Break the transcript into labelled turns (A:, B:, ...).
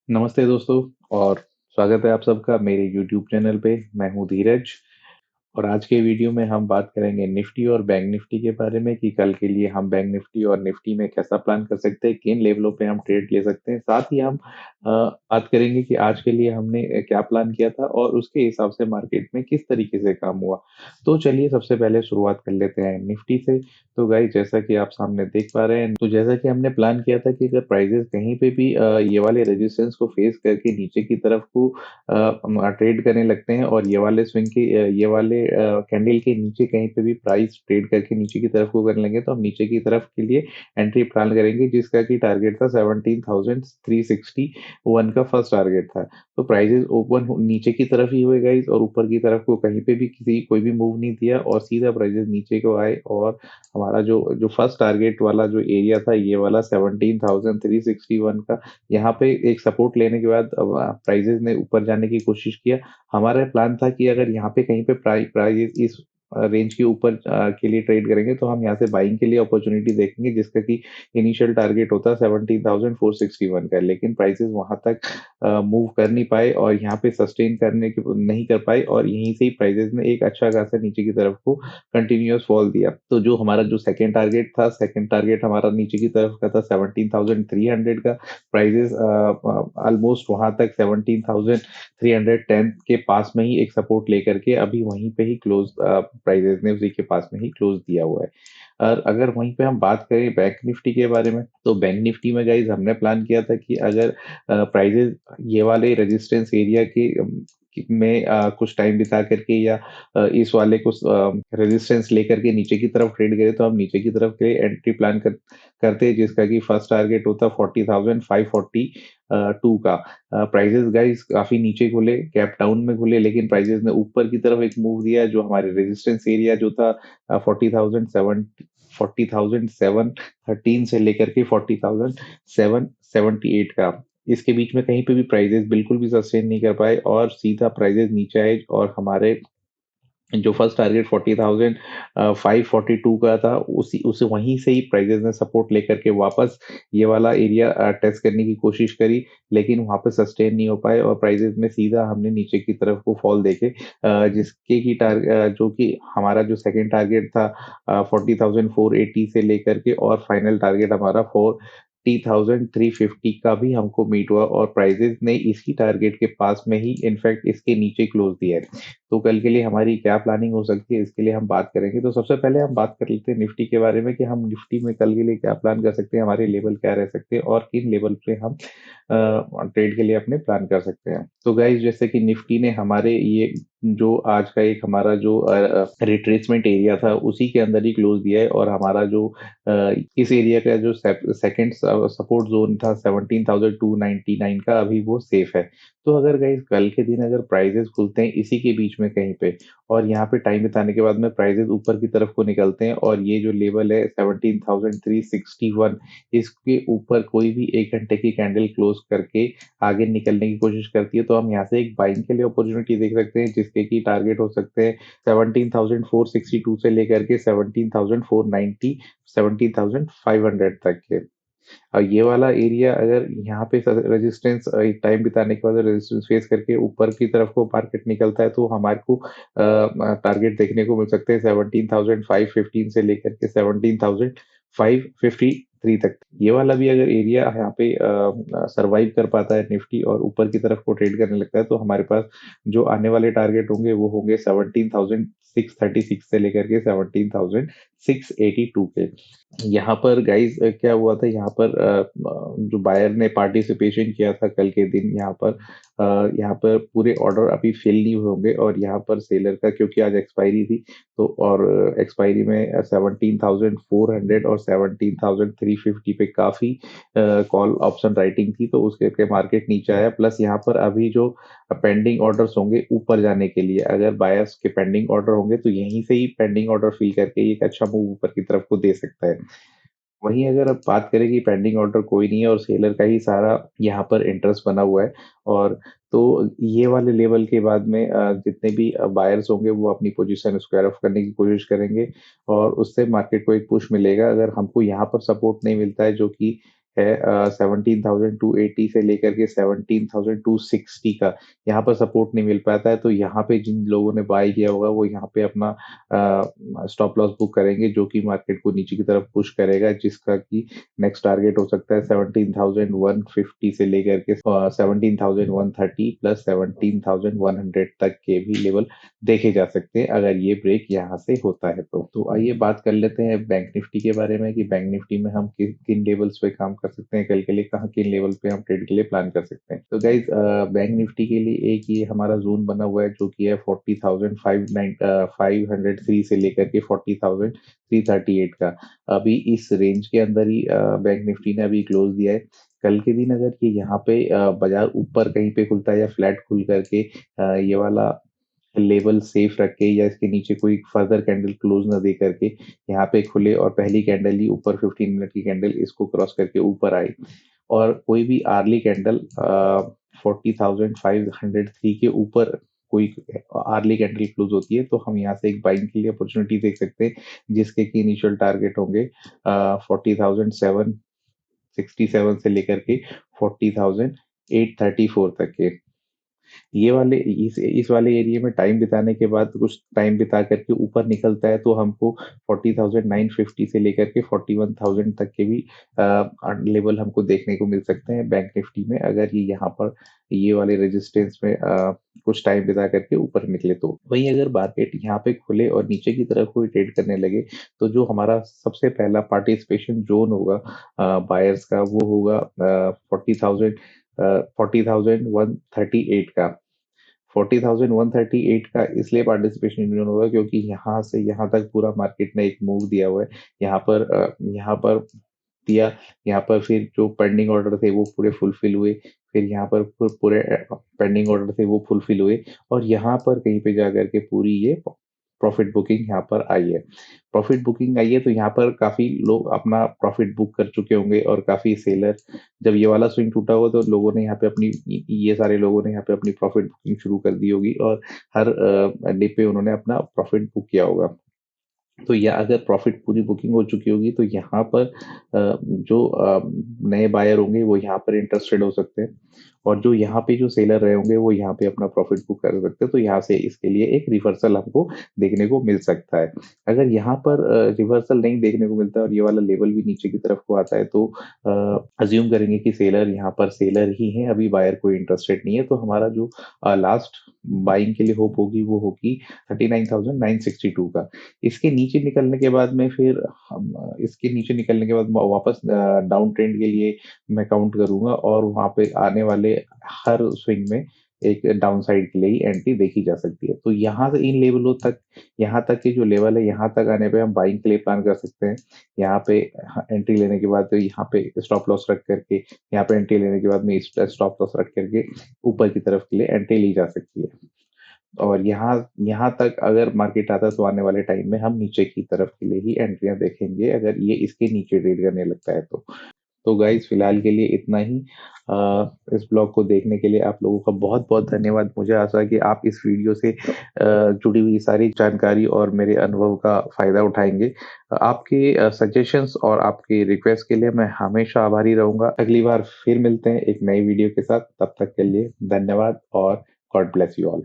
A: नमस्ते दोस्तों और स्वागत है आप सबका मेरे YouTube चैनल पे। मैं हूँ धीरज और आज के वीडियो में हम बात करेंगे निफ्टी और बैंक निफ्टी के बारे में कि कल के लिए हम बैंक निफ्टी और निफ्टी में कैसा प्लान कर सकते हैं, किन लेवलों पे हम ट्रेड ले सकते हैं। साथ ही हम बात करेंगे कि आज के लिए हमने क्या प्लान किया था और उसके हिसाब से मार्केट में किस तरीके से काम हुआ। तो चलिए सबसे पहले शुरुआत कर लेते हैं निफ्टी से। तो गाइस जैसा कि आप सामने देख पा रहे हैं, तो जैसा कि हमने प्लान किया था कि अगर प्राइजेस कहीं पे भी ये वाले रेजिस्टेंस को फेस करके नीचे की तरफ को ट्रेड करने लगते हैं और ये वाले स्विंग के ये वाले कैंडल के नीचे कहीं पे भी प्राइस ट्रेड करके नीचे की तरफ को करने लगे तो हम नीचे की तरफ के लिए एंट्री प्लान करेंगे, जिसका कि टारगेट था 17,361 का फर्स्ट टारगेट था। तो प्राइजेस ओपन नीचे की तरफ ही हुए गाइस और ऊपर की तरफ को कहीं पे भी किसी कोई भी मूव नहीं दिया और सीधा प्राइजेस नीचे को आए और हमारा जो जो फर्स्ट टारगेट वाला जो एरिया था ये वाला 17,361 का, यहाँ पे एक सपोर्ट लेने के बाद प्राइजेस ने ऊपर जाने की कोशिश किया। हमारा प्लान था कि अगर यहाँ पे कहीं पे प्राइजेस इस रेंज के ऊपर के लिए ट्रेड करेंगे तो हम यहाँ से बाइंग के लिए अपॉर्चुनिटी देखेंगे, जिसका कि इनिशियल टारगेट होता है 17,461 का, लेकिन प्राइसेस वहां तक मूव कर नहीं पाए और यहाँ पे सस्टेन करने के नहीं कर पाए और यहीं से ही प्राइसेस ने एक अच्छा खासा नीचे की तरफ को कंटिन्यूअस फॉल दिया। तो जो हमारा जो सेकंड टारगेट हमारा नीचे की तरफ का था 17,300 का। प्राइजेस ऑलमोस्ट वहां तक 17,310 के पास में ही एक सपोर्ट लेकर के अभी वहीं पे ही क्लोज प्राइजेस ने उसी के पास में ही क्लोज दिया हुआ है। और अगर वहीं पे हम बात करें बैंक निफ्टी के बारे में, तो बैंक निफ्टी में गाइज हमने प्लान किया था कि अगर प्राइजेस ये वाले रेजिस्टेंस एरिया के में कुछ टाइम बिता करके या इस वाले कुछ रेजिस्टेंस लेकर के नीचे की तरफ ट्रेड करें तो हम नीचे की तरफ के एंट्री प्लान करते हैं, जिसका कि फर्स्ट टारगेट होता 40,542 टू का। प्राइजेस गाइस काफी नीचे खुले, गैप डाउन में खुले, लेकिन प्राइजेस ने ऊपर की तरफ एक मूव दिया जो हमारे रेजिस्टेंस एरिया जो था 40,713 से लेकर के 40,778 का, इसके बीच में कहीं पे भी प्राइजेस बिल्कुल भी सस्टेन नहीं कर पाए और सीधा प्राइजेस नीचे आए और हमारे जो फर्स्ट टारगेट 40,542 का था उसी उसे वहीं से ही प्राइजेस ने सपोर्ट लेकर के वापस ये वाला एरिया टेस्ट करने की कोशिश करी, लेकिन वहां पे सस्टेन नहीं हो पाए और प्राइजेस में सीधा हमने नीचे की तरफ को फॉल देखे, जिसके की जो कि हमारा जो सेकंड टारगेट था 40,480 से लेकर के और फाइनल टारगेट हमारा 40,350 का भी हमको मीट हुआ और प्राइजेस ने इसी टारगेट के पास में ही इनफैक्ट इसके नीचे क्लोज दिया है। तो कल के लिए हमारी क्या प्लानिंग हो सकती है, इसके लिए हम बात करेंगे। तो सबसे पहले हम बात कर लेते हैं निफ्टी के बारे में कि हम निफ्टी में कल के लिए क्या प्लान कर सकते हैं, हमारे लेवल क्या रह सकते हैं और किन लेवल पे हम ट्रेड के लिए अपने प्लान कर सकते हैं। तो गाइस जैसे कि निफ्टी ने हमारे ये जो आज का एक हमारा जो रिट्रेसमेंट एरिया था उसी के अंदर ही क्लोज दिया है और हमारा जो इस एरिया का जो सेकंड सपोर्ट जोन था 17,299 का, अभी वो सेफ है। तो अगर गाइस कल के दिन अगर प्राइजेस खुलते हैं इसी के बीच में कहीं पे और यहाँ पे टाइम बिताने के बाद में प्राइजेस ऊपर की तरफ को निकलते हैं और ये जो लेवल है 17,361, इसके ऊपर कोई भी 1 घंटे की कैंडल क्लोज करके आगे निकलने की कोशिश करती है तो हम यहाँ से एक बाइंग के लिए अपॉर्चुनिटी देख सकते हैं, जिसके की टारगेट हो सकते हैं 17,462 से लेकर के 17,490 17,500 तक के। ये वाला एरिया अगर यहाँ पे रेजिस्टेंस टाइम बिताने के बाद रेजिस्टेंस फेस करके ऊपर की तरफ को मार्केट निकलता है तो हमारे को टारगेट देखने को मिल सकते हैं 17,515 से लेकर के 17,553 तक। ये वाला भी अगर एरिया यहाँ पे सरवाइव कर पाता है निफ्टी और ऊपर की तरफ को ट्रेड करने लगता है तो हमारे पास जो आने वाले टारगेट होंगे वो होंगे 17,636 से लेकर के 17,682 के। यहाँ पर गाइस क्या हुआ था, यहाँ पर जो बायर ने पार्टिसिपेशन किया था कल के दिन, यहाँ पर पूरे ऑर्डर अभी फिल नहीं हुए होंगे और यहाँ पर सेलर का क्योंकि आज एक्सपायरी थी तो और एक्सपायरी में 17,400 और 17,350 पे काफी कॉल ऑप्शन राइटिंग थी तो उसके के मार्केट नीचे आया। प्लस यहाँ पर अभी जो पेंडिंग ऑर्डर्स होंगे ऊपर जाने के लिए, अगर बायर्स के पेंडिंग ऑर्डर होंगे तो यहीं से ही पेंडिंग ऑर्डर फिल करके एक अच्छा मूव ऊपर की तरफ को दे सकता है। वहीं अगर आप बात करें कि पेंडिंग ऑर्डर कोई नहीं है और सेलर का ही सारा यहाँ पर इंटरेस्ट बना हुआ है और तो ये वाले लेवल के बाद में जितने भी बायर्स होंगे वो अपनी पोजीशन स्क्वायर ऑफ करने की कोशिश करेंगे और उससे मार्केट को एक पुश मिलेगा। अगर हमको यहाँ पर सपोर्ट नहीं मिलता है जो कि है 17,280 से लेकर के 17,260 का, यहाँ पर सपोर्ट नहीं मिल पाता है, तो यहाँ पे जिन लोगों ने बाय किया होगा वो यहाँ पे अपना स्टॉप लॉस बुक करेंगे, जो कि मार्केट को नीचे की तरफ पुश करेगा, जिसका कि नेक्स्ट टारगेट हो सकता है 17,150 से लेकर के 17,130 प्लस 17,100 तक के भी लेवल देखे जा सकते हैं अगर ये ब्रेक यहाँ से होता है तो आइए बात कर लेते हैं बैंक निफ्टी के बारे में कि बैंक निफ्टी में हम किन लेवल्स पे काम कर सकते हैं, कल के लिए कहाँ किन लेवल पे हम ट्रेड के लिए प्लान कर सकते हैं। तो गाइज बैंक निफ्टी के लिए एक ये हमारा जोन बना हुआ है जो कि है 40,503 से लेकर के 40,338 का। अभी इस रेंज के अंदर ही बैंक निफ्टी ने अभी क्लोज दिया है। कल के दिन अगर ये यहाँ पे बाजार ऊपर कहीं पे खुलता है या फ्लैट खुल करके ये वाला लेवल सेफ रख के या इसके नीचे कोई फर्दर कैंडल क्लोज ना दे करके यहाँ पे खुले और पहली कैंडल ही ऊपर 15 मिनट की कैंडल इसको क्रॉस करके ऊपर आई और कोई भी आर्ली कैंडल 40,503 के ऊपर कोई आर्ली कैंडल क्लोज होती है तो हम यहाँ से एक बाइंग के लिए अपॉर्चुनिटी देख सकते हैं, जिसके की इनिशियल टारगेट होंगे 40,767 से लेकर के 40,834 तक के। ये वाले इस वाले एरिया में टाइम बिताने के बाद कुछ टाइम बिता करके ऊपर निकलता है तो हमको 40,950 से लेकर के 41,000 तक के भी लेवल हमको देखने को मिल सकते हैं बैंक निफ्टी में, अगर ये यहाँ पर ये वाले रेजिस्टेंस में कुछ टाइम बिता करके ऊपर निकले तो। वहीं अगर मार्केट यहाँ पे खुले और नीचे की तरफ कोई ट्रेड करने लगे तो जो हमारा सबसे पहला पार्टिसिपेशन जोन होगा बायर्स का वो होगा 40,138 का। 40,138 का इसलिए पार्टिसिपेशन जोन होगा क्योंकि यहाँ से यहाँ तक पूरा मार्केट ने एक मूव दिया हुआ है। यहाँ पर दिया, यहाँ पर फिर जो पेंडिंग ऑर्डर थे वो पूरे फुलफिल हुए, फिर यहाँ पर पूरे पेंडिंग ऑर्डर थे वो फुलफिल हुए और यहाँ पर कहीं पे जा करके पूरी ये प्रॉफिट बुकिंग यहाँ पर आई है। प्रॉफिट बुकिंग आई है तो यहाँ पर काफी लोग अपना प्रॉफिट बुक कर चुके होंगे और काफी सेलर, जब ये वाला स्विंग टूटा होगा तो लोगों ने यहाँ पे अपनी ये सारे लोगों ने यहाँ पे अपनी प्रॉफिट बुकिंग शुरू कर दी होगी और हर डे पे उन्होंने अपना प्रॉफिट बुक किया होगा। तो या अगर प्रॉफिट पूरी बुकिंग हो चुकी होगी तो यहाँ पर जो नए बायर होंगे वो यहाँ पर इंटरेस्टेड हो सकते हैं और जो यहाँ पे जो सेलर रहे होंगे वो यहाँ पे अपना प्रॉफिट बुक कर सकते हैं, तो यहाँ से इसके लिए एक रिवर्सल हमको देखने को मिल सकता है। अगर यहाँ पर रिवर्सल नहीं देखने को मिलता है और ये वाला लेवल भी नीचे की तरफ को आता है तो अज्यूम करेंगे कि सेलर यहाँ पर सेलर ही है, अभी बायर कोई इंटरेस्टेड नहीं है, तो हमारा जो लास्ट बाइंग के लिए होप होगी वो होगी 39,962 का। इसके नीचे निकलने के बाद में फिर इसके नीचे निकलने के बाद वापस डाउन ट्रेंड के लिए मैं काउंट करूंगा और वहां पे आने वाले हर स्विंग में एक डाउन साइड के लिए ही एंट्री देखी जा सकती है। तो यहाँ से इन लेवलों तक, यहाँ तक के जो लेवल है यहाँ तक आने पे हम बाइंग के लिए प्लान कर सकते हैं। यहाँ पे एंट्री लेने के बाद तो यहाँ पे स्टॉप लॉस रख करके, यहाँ पे एंट्री लेने के बाद में स्टॉप लॉस रख करके ऊपर की तरफ के लिए एंट्री ली जा सकती है। और यहाँ यहाँ तक अगर मार्केट आता है तो आने वाले टाइम में हम नीचे की तरफ के लिए ही एंट्रियां देखेंगे अगर ये इसके नीचे ट्रेड करने लगता है तो गाइज फिलहाल के लिए इतना ही। इस ब्लॉग को देखने के लिए आप लोगों का बहुत बहुत धन्यवाद। मुझे आशा है कि आप इस वीडियो से जुड़ी हुई सारी जानकारी और मेरे अनुभव का फायदा उठाएंगे। आपके सजेशंस और आपके रिक्वेस्ट के लिए मैं हमेशा आभारी रहूंगा। अगली बार फिर मिलते हैं एक नई वीडियो के साथ, तब तक के लिए धन्यवाद और गॉड ब्लेस यू ऑल।